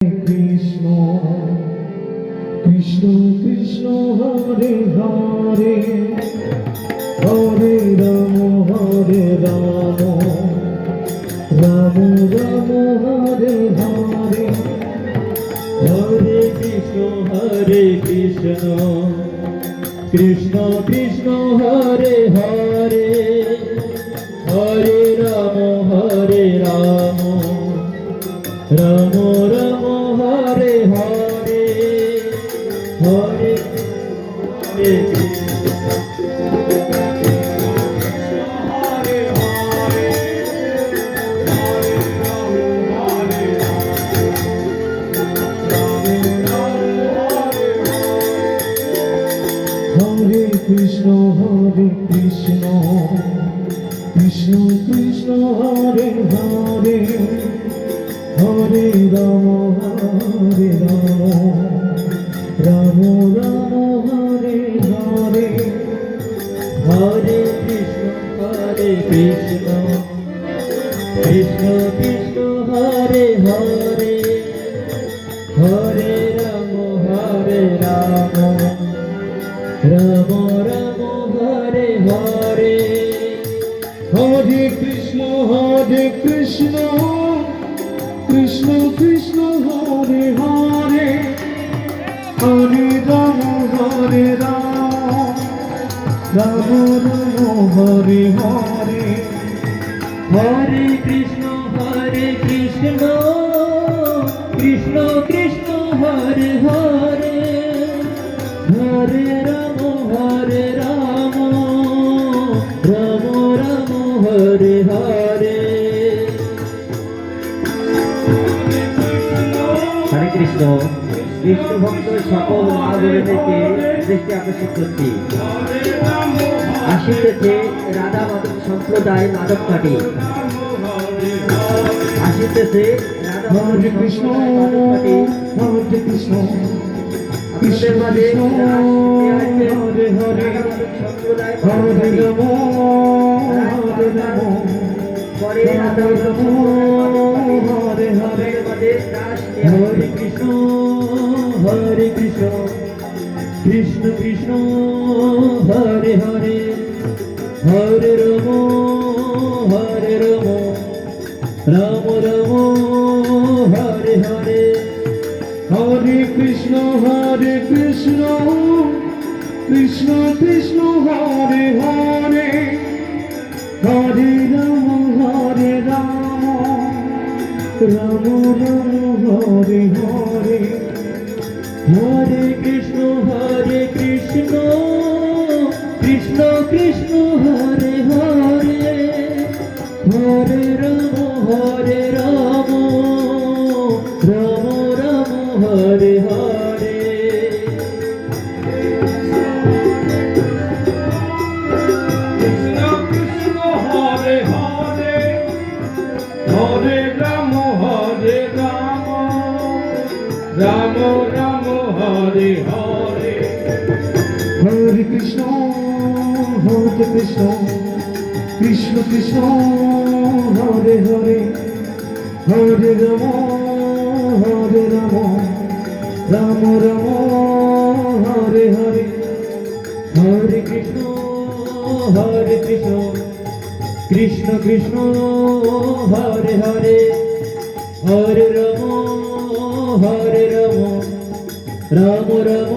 কৃষ্ণ কৃষ্ণ কৃষ্ণ হরে হরে হরে রাম রাম রাম হরে হরে হরে কৃষ্ণ কৃষ্ণ কৃষ্ণ হরে হরে হরে রাম রাম রাম হরে হরে হরে হরে কৃষ্ণ কৃষ্ণ কৃষ্ণ কৃষ্ণ হরে হরে হরে রাম রাম রাম হরে হরে হরে কৃষ্ণ কৃষ্ণ কৃষ্ণ হরে হরে হরে রাম রাম রাম হরে হরে হরে কৃষ্ণ কৃষ্ণ কৃষ্ণ হরে হরে হরে রাম রাম রাম হরে হরে হরে কৃষ্ণ কৃষ্ণ কৃষ্ণ হরে হরে হরে রাম রাম রাম হরে হরে হরে কৃষ্ণ কৃষ্ণ ভক্ত সকল মা বোনেদেরকে দৃষ্টি আকর্ষিত করছি। আসিতেছে রাধা মাধব সম্প্রদায় মাধব কাটি, আসিতেছে রাধা মাধব হরে কৃষ্ণ মাধব কাটি। হরে কৃষ্ণ আপনাদের মাঝে হরে হরে সম্প্রদায় হরে রাম পরে রাধা হরে হরে হরে কৃষ্ণ কৃষ্ণ কৃষ্ণ হরে হরে হরে রাম রাম রাম হরে হরে হরে কৃষ্ণ কৃষ্ণ কৃষ্ণ হরে হরে হরে রাম রাম রাম হরে হরে হরে কৃষ্ণ কৃষ্ণ কৃষ্ণ হরে হরে হরে রাম রাম রাম হরে হরে কৃষ্ণ হরে হরে হরে রাম রাম রাম হরে হরে হরে কৃষ্ণ কৃষ্ণ কৃষ্ণ হরে হরে হরে রাম রাম রাম হরে হরে হরে কৃষ্ণ কৃষ্ণ কৃষ্ণ হরে হরে হরে রাম রাম রাম